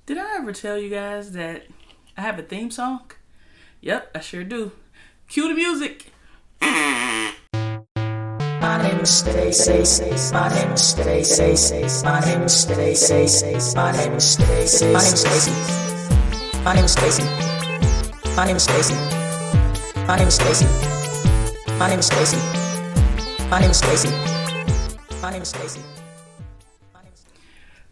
Did I ever tell you guys that I have a theme song? Yep, I sure do. Cue the music. My name is Stacie. My name is Stacie. My name is Stacie. My name is Stacie. My name is Stacie. My name is Stacie. My name is Stacie. My name is Stacie. My name is Stacie. My name is Stacie. My name is Stacie.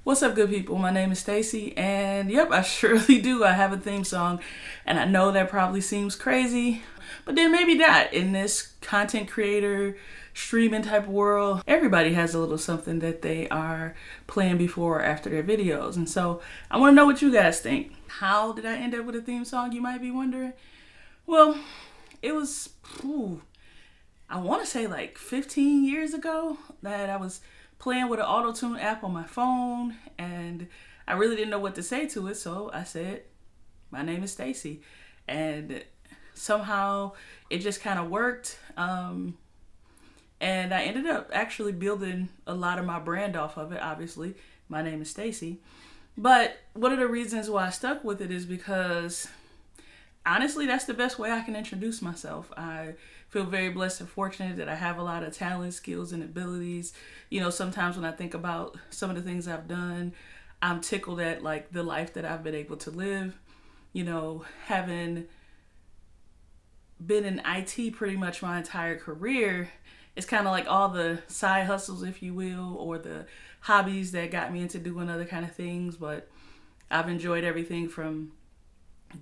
What's up, good people? My name is Stacie, and yep, I surely do. I have a theme song, and I know that probably seems crazy, but then maybe not. In this content creator, streaming type of world, everybody has a little something that they are playing before or after their videos, and so I want to know what you guys think. How did I end up with a theme song, you might be wondering? Well, it was, I want to say like 15 years ago that I was playing with an auto-tune app on my phone, and I really didn't know what to say to it, so I said, my name is Stacie. And somehow it just kind of worked. And I ended up actually building a lot of my brand off of it, obviously. My name is Stacie. But one of the reasons why I stuck with it is because honestly, that's the best way I can introduce myself. I feel very blessed and fortunate that I have a lot of talent, skills, and abilities. You know, sometimes when I think about some of the things I've done, I'm tickled at like the life that I've been able to live. You know, having been in IT pretty much my entire career, it's kind of like all the side hustles, if you will, or the hobbies that got me into doing other kind of things. But I've enjoyed everything from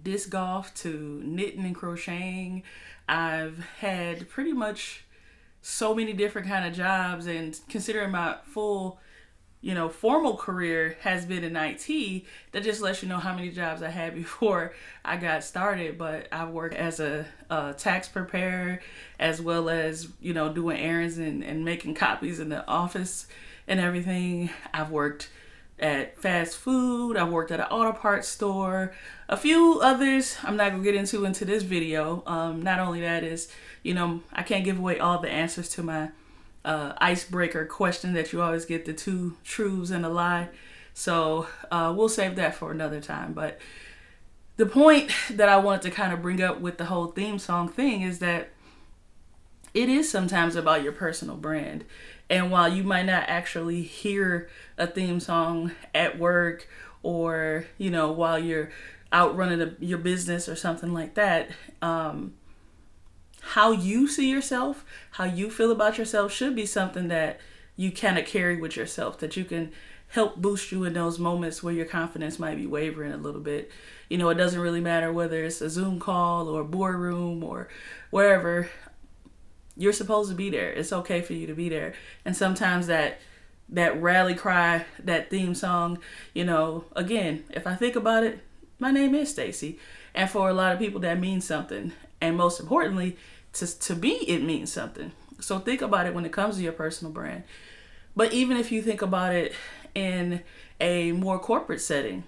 disc golf to knitting and crocheting. I've had pretty much so many different kind of jobs, and considering my full, formal career has been in IT, that just lets you know how many jobs I had before I got started. But I worked as a tax preparer, as well as, doing errands and making copies in the office and everything. I've worked at fast food. I worked at an auto parts store. A few others I'm not gonna get into this video. Not only that is, I can't give away all the answers to my icebreaker question that you always get, the two truths and a lie. So we'll save that for another time. But the point that I wanted to kind of bring up with the whole theme song thing is that it is sometimes about your personal brand. And while you might not actually hear a theme song at work or, while you're out running your business or something like that, how you see yourself, how you feel about yourself should be something that you kind of carry with yourself, that you can help boost you in those moments where your confidence might be wavering a little bit. It doesn't really matter whether it's a Zoom call or a boardroom or wherever. You're supposed to be there. It's okay for you to be there. And sometimes that rally cry, that theme song, again, if I think about it, my name is Stacie. And for a lot of people that means something. And most importantly, to me, it means something. So think about it when it comes to your personal brand. But even if you think about it in a more corporate setting,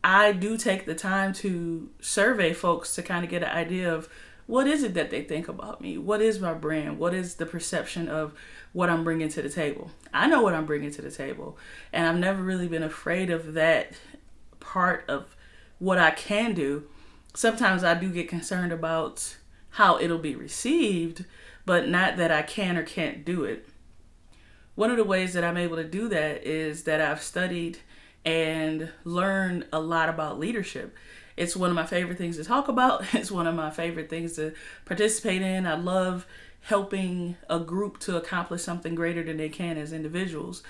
I do take the time to survey folks to kind of get an idea of what is it that they think about me? What is my brand? What is the perception of what I'm bringing to the table? I know what I'm bringing to the table, and I've never really been afraid of that part of what I can do. Sometimes I do get concerned about how it'll be received, but not that I can or can't do it. One of the ways that I'm able to do that is that I've studied and learned a lot about leadership. It's one of my favorite things to talk about. It's one of my favorite things to participate in. I love helping a group to accomplish something greater than they can as individuals.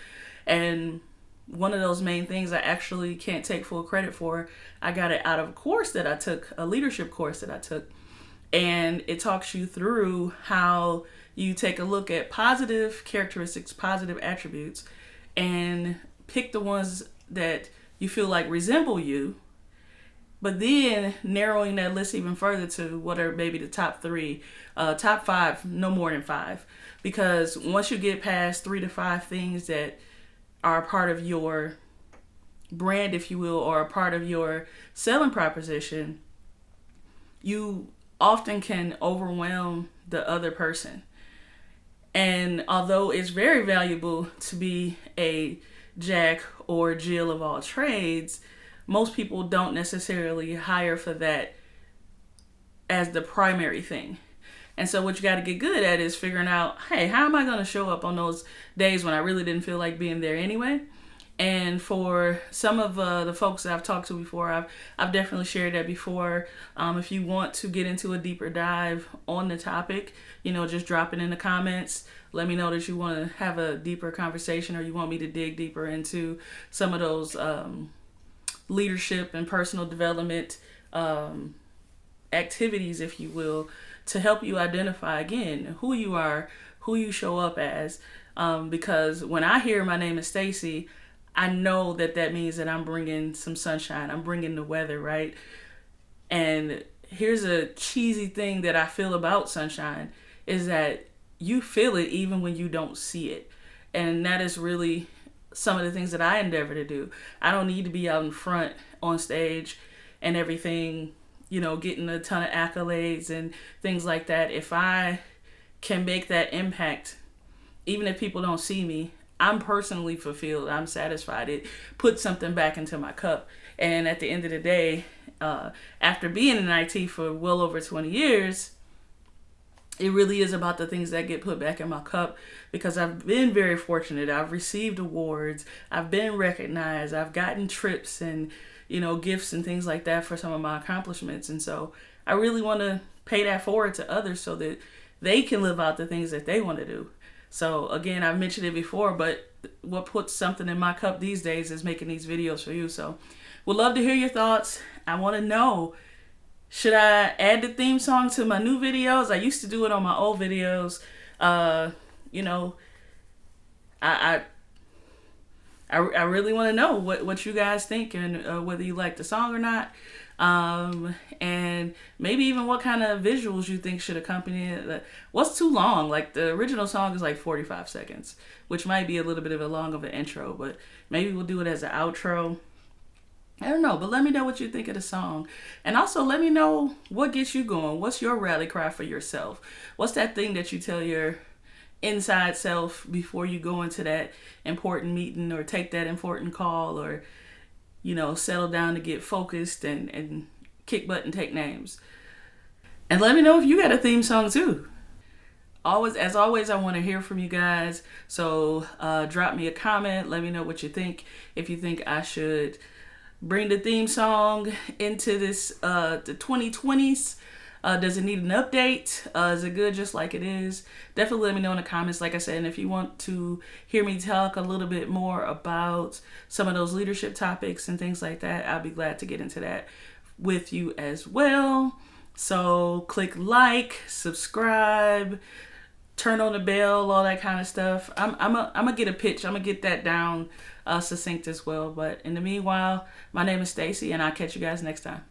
And one of those main things I actually can't take full credit for, I got it out of a course that I took, a leadership course that I took. And it talks you through how you take a look at positive characteristics, positive attributes, and pick the ones that you feel like resemble you. But then narrowing that list even further to what are maybe the top three, top five, no more than five. Because once you get past 3 to 5 things that are a part of your brand, if you will, or a part of your selling proposition, you often can overwhelm the other person. And although it's very valuable to be a jack or Jill of all trades, most people don't necessarily hire for that as the primary thing. And so what you got to get good at is figuring out, hey, how am I going to show up on those days when I really didn't feel like being there anyway? And for some of the folks that I've talked to before, I've definitely shared that before. If you want to get into a deeper dive on the topic, just drop it in the comments. Let me know that you want to have a deeper conversation, or you want me to dig deeper into some of those leadership and personal development activities, if you will, to help you identify, again, who you are, who you show up as. Because when I hear my name is Stacie, I know that means that I'm bringing some sunshine. I'm bringing the weather, right? And here's a cheesy thing that I feel about sunshine is that you feel it even when you don't see it. And that is really some of the things that I endeavor to do. I don't need to be out in front on stage and everything, getting a ton of accolades and things like that. If I can make that impact, even if people don't see me, I'm personally fulfilled. I'm satisfied. It puts something back into my cup. And at the end of the day, after being in IT for well over 20 years, it really is about the things that get put back in my cup, because I've been very fortunate. I've received awards. I've been recognized. I've gotten trips and, gifts and things like that for some of my accomplishments. And so I really want to pay that forward to others so that they can live out the things that they want to do. So again, I've mentioned it before, but what puts something in my cup these days is making these videos for you. So would love to hear your thoughts. I want to know, should I add the theme song to my new videos? I used to do it on my old videos. I really want to know what you guys think, and whether you like the song or not. And maybe even what kind of visuals you think should accompany it. What's too long? Like, the original song is like 45 seconds, which might be a little bit of a long of an intro, but maybe we'll do it as an outro. I don't know, but let me know what you think of the song. And also let me know what gets you going. What's your rally cry for yourself? What's that thing that you tell your inside self before you go into that important meeting, or take that important call, or settle down to get focused and kick butt and take names? And let me know if you got a theme song too. As always, I want to hear from you guys. So drop me a comment. Let me know what you think. If you think I should bring the theme song into this the 2020s. Does it need an update? Is it good just like it is? Definitely let me know in the comments, like I said. And if you want to hear me talk a little bit more about some of those leadership topics and things like that, I'll be glad to get into that with you as well. So click like, subscribe, turn on the bell, all that kind of stuff. I'm gonna get a pitch. I'm gonna get that down succinct as well. But in the meanwhile, my name is Stacie, and I'll catch you guys next time.